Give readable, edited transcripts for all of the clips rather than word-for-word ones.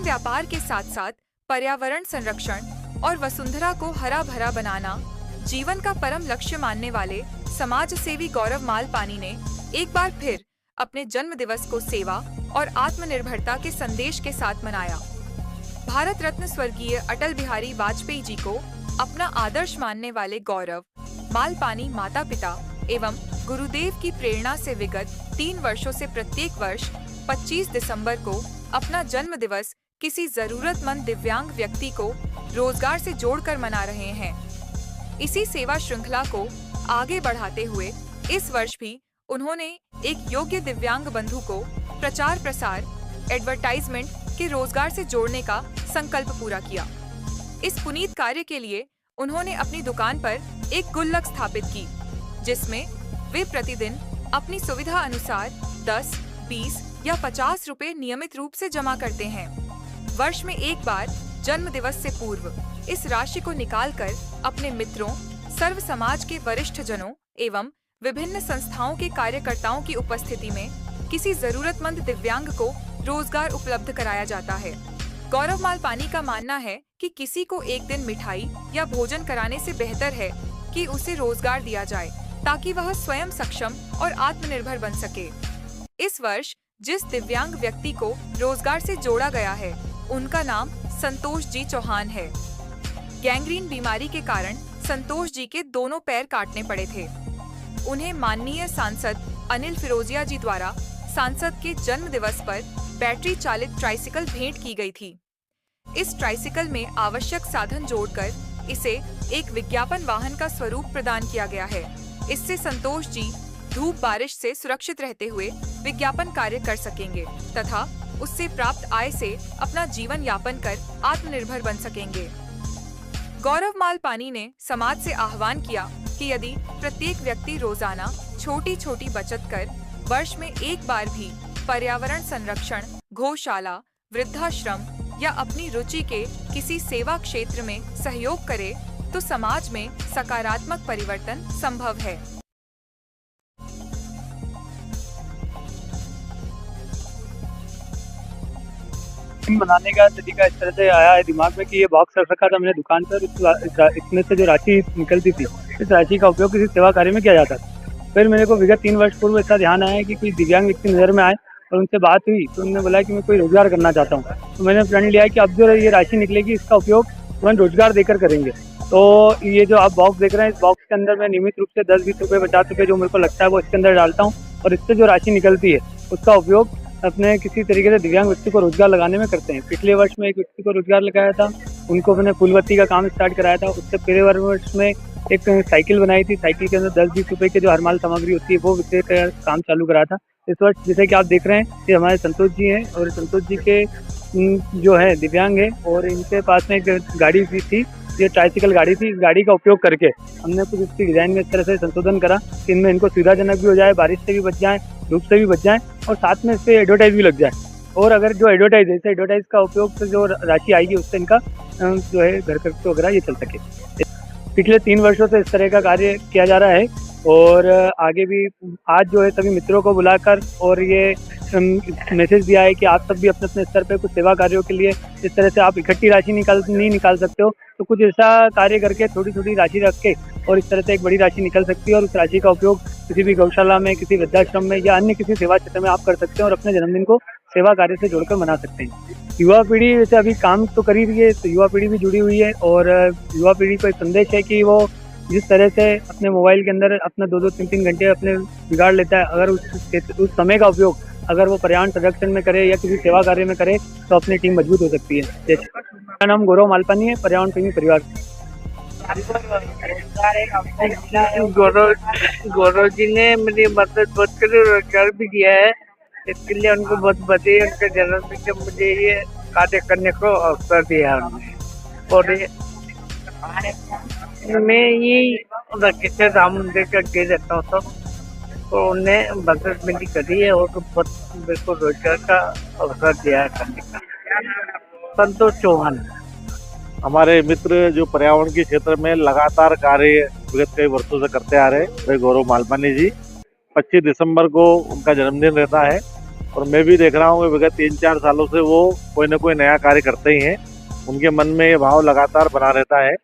One व्यापार के साथ साथ पर्यावरण संरक्षण और वसुंधरा को हरा भरा बनाना जीवन का परम लक्ष्य मानने वाले समाज सेवी गौरव मालपानी ने एक बार फिर अपने जन्म दिवस को सेवा और आत्मनिर्भरता के संदेश के साथ मनाया। भारत रत्न स्वर्गीय अटल बिहारी वाजपेयी जी को अपना आदर्श मानने वाले गौरव मालपानी माता पिता एवं गुरुदेव की प्रेरणा से विगत 3 वर्षों से प्रत्येक वर्ष 25 दिसंबर को अपना जन्म दिवस किसी जरूरतमंद दिव्यांग व्यक्ति को रोजगार से जोड़कर मना रहे हैं। इसी सेवा श्रृंखला को आगे बढ़ाते हुए इस वर्ष भी उन्होंने एक योग्य दिव्यांग बंधु को प्रचार प्रसार एडवर्टाइजमेंट के रोजगार से जोड़ने का संकल्प पूरा किया। इस पुनीत कार्य के लिए उन्होंने अपनी दुकान पर एक गुल्लक स्थापित की, जिसमें वे प्रतिदिन अपनी सुविधा अनुसार 10, 20 या 50 रुपए नियमित रूप से जमा करते हैं। वर्ष में एक बार जन्म दिवस से पूर्व इस राशि को निकालकर अपने मित्रों, सर्व समाज के वरिष्ठ जनों एवं विभिन्न संस्थाओं के कार्यकर्ताओं की उपस्थिति में किसी जरूरतमंद दिव्यांग को रोजगार उपलब्ध कराया जाता है। गौरव मालपानी का मानना है कि किसी को एक दिन मिठाई या भोजन कराने से बेहतर है कि उसे रोजगार दिया जाए, ताकि वह स्वयं सक्षम और आत्मनिर्भर बन सके। इस वर्ष जिस दिव्यांग व्यक्ति को रोजगार से जोड़ा गया है, उनका नाम संतोष जी चौहान है। गैंग्रीन बीमारी के कारण संतोष जी के दोनों पैर काटने पड़े थे। उन्हें माननीय सांसद अनिल फिरोजिया जी द्वारा सांसद के जन्म दिवस पर बैटरी चालित ट्राइसिकल भेंट की गई थी। इस ट्राइसिकल में आवश्यक साधन जोड़कर इसे एक विज्ञापन वाहन का स्वरूप प्रदान किया गया है। इससे संतोष जी धूप बारिश से सुरक्षित रहते हुए विज्ञापन कार्य कर सकेंगे तथा उससे प्राप्त आय से अपना जीवन यापन कर आत्मनिर्भर बन सकेंगे। गौरव मालपानी ने समाज से आह्वान किया कि यदि प्रत्येक व्यक्ति रोजाना छोटी छोटी बचत कर वर्ष में एक बार भी पर्यावरण संरक्षण, गौशाला, वृद्धाश्रम या अपनी रुचि के किसी सेवा क्षेत्र में सहयोग करे तो समाज में सकारात्मक परिवर्तन संभव है। बनाने का तरीका इस तरह से आया है दिमाग में कि ये बॉक्स रख रखा था मैंने दुकान पर, इसमें से जो राशि निकलती थी इस राशि का उपयोग किसी सेवा कार्य में किया जाता था। फिर मेरे को विगत 3 वर्ष पूर्व ऐसा ध्यान आया कि कोई दिव्यांग व्यक्ति नजर में आए और उनसे बात हुई तो उन्होंने बोला कि मैं कोई रोजगार करना चाहता हूँ। तो मैंने प्रण लिया कि अब जो ये राशि निकलेगी इसका उपयोग तुरंत रोजगार देकर करेंगे। तो ये जो आप बॉक्स देख रहे हैं, इस बॉक्स के अंदर मैं नियमित रूप से 10, 20 रुपये, 50 रुपये जो मेरे को लगता है वो इसके अंदर डालता हूँ और इससे जो राशि निकलती है उसका उपयोग अपने किसी तरीके से दिव्यांग व्यक्ति को रोजगार लगाने में करते हैं। पिछले वर्ष में एक व्यक्ति को रोजगार लगाया था, उनको मैंने फूलबत्ती का काम स्टार्ट कराया था। उससे पिछले वर्ष में एक साइकिल बनाई थी, साइकिल के अंदर 10-20 रुपए की जो हरमाल सामग्री होती है वो विक्रय का काम चालू करा था। इस वर्ष जैसे कि आप देख रहे हैं कि हमारे संतोष जी हैं और संतोष जी के जो है दिव्यांग है और इनके पास में एक गाड़ी भी थी, ये ट्राइसिकल गाड़ी थी। इस गाड़ी का उपयोग करके हमने कुछ इसकी डिजाइन में इस तरह से संशोधन करा कि इनमें इनको सुविधाजनक भी हो जाए, बारिश से भी बच जाए, धूप से भी बच जाए और साथ में इससे एडवर्टाइज भी लग जाए। और अगर जो एडवर्टाइज है, इस एडवर्टाइज का उपयोग से जो राशि आएगी उससे इनका जो है घर खर्च वगैरह ये चल सके। पिछले 3 वर्षों से इस तरह का कार्य किया जा रहा है और आगे भी आज जो है सभी मित्रों को बुलाकर और ये मैसेज दिया है कि आप सब भी अपने अपने स्तर पे कुछ सेवा कार्यों के लिए इस तरह से आप इकट्ठी राशि नहीं निकाल सकते हो तो कुछ ऐसा कार्य करके थोड़ी थोड़ी राशि रख के और इस तरह से एक बड़ी राशि निकल सकती है और उस राशि का उपयोग किसी भी गौशाला में, किसी वृद्धाश्रम में या अन्य किसी सेवा क्षेत्र में आप कर सकते हैं और अपने जन्मदिन को सेवा कार्य से जोड़कर मना सकते हैं। युवा पीढ़ी वैसे अभी काम तो कर ही रही है, तो युवा पीढ़ी भी जुड़ी हुई है और युवा पीढ़ी को एक संदेश है कि वो जिस तरह से अपने मोबाइल के अंदर अपना 2-2, 3-3 घंटे अपने बिगाड़ लेता है, अगर उस समय का उपयोग अगर वो पर्यावरण संरक्षण में करे या किसी सेवा कार्य में करे तो अपनी टीम मजबूत हो सकती है। मेरा नाम गौरव मालपानी है, पर्यावरण प्रेमी परिवार। गौरव जी ने मेरी मदद बहुत करी, रोजगार भी दिया है, इसके लिए उनको बहुत बधाई। उनके जन्मदिन के मुझे ये कार्य करने को अवसर दिया उन्होंने और मैं ये किसी राम मंदिर का गे रहता हूँ तो उन्हें मदद मेरी करी है और बहुत मेरे को रोजगार का अवसर दिया है करने का। संतोष चौहान हमारे मित्र जो पर्यावरण के क्षेत्र में लगातार कार्य विगत कई वर्षों से करते आ रहे हैं, गौरव मालपानी जी। 25 दिसंबर को उनका जन्मदिन रहता है और मैं भी देख रहा हूँ कि विगत 3-4 सालों से वो कोई ना कोई नया कार्य करते ही हैं। उनके मन में ये भाव लगातार बना रहता है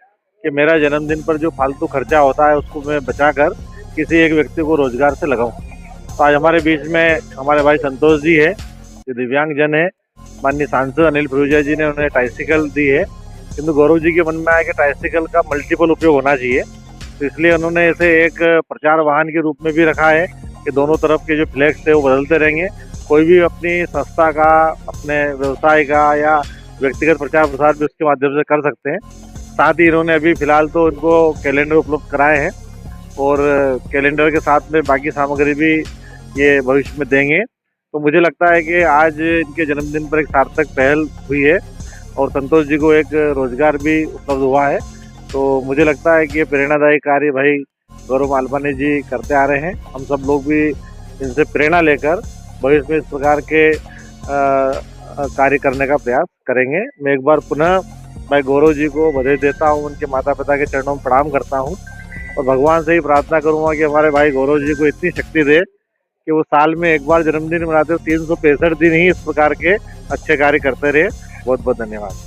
कि मेरा जन्मदिन पर जो फालतू खर्चा होता है उसको मैं बचाकर किसी एक व्यक्ति को रोजगार से लगाऊं। तो आज हमारे बीच में हमारे भाई संतोष जी है, जो दिव्यांग जन है। माननीय सांसद अनिल फिरोजिया जी ने उन्हें ट्राइसिकल दी है, किंतु गौरव जी के मन में आया कि ट्राइसिकल का मल्टीपल उपयोग होना चाहिए, तो इसलिए उन्होंने इसे एक प्रचार वाहन के रूप में भी रखा है कि दोनों तरफ के जो फ्लैग्स है वो बदलते रहेंगे। कोई भी अपनी संस्था का, अपने व्यवसाय का या व्यक्तिगत प्रचार प्रसार भी उसके माध्यम से कर सकते हैं। साथ ही इन्होंने अभी फिलहाल तो इनको कैलेंडर उपलब्ध कराए हैं और कैलेंडर के साथ में बाकी सामग्री भी ये भविष्य में देंगे। तो मुझे लगता है कि आज इनके जन्मदिन पर एक सार्थक पहल हुई है और संतोष जी को एक रोजगार भी उपलब्ध हुआ है। तो मुझे लगता है कि ये प्रेरणादायी कार्य भाई गौरव मालपानी जी करते आ रहे हैं। हम सब लोग भी इनसे प्रेरणा लेकर भविष्य में इस प्रकार के कार्य करने का प्रयास करेंगे। मैं एक बार पुनः भाई गौरव जी को बधाई देता हूँ, उनके माता पिता के चरणों में प्रणाम करता हूँ और भगवान से ही प्रार्थना करूँगा कि हमारे भाई गौरव जी को इतनी शक्ति दे कि वो साल में एक बार जन्मदिन मनाते हो, 365 दिन ही इस प्रकार के अच्छे कार्य करते रहे। बहुत बहुत धन्यवाद।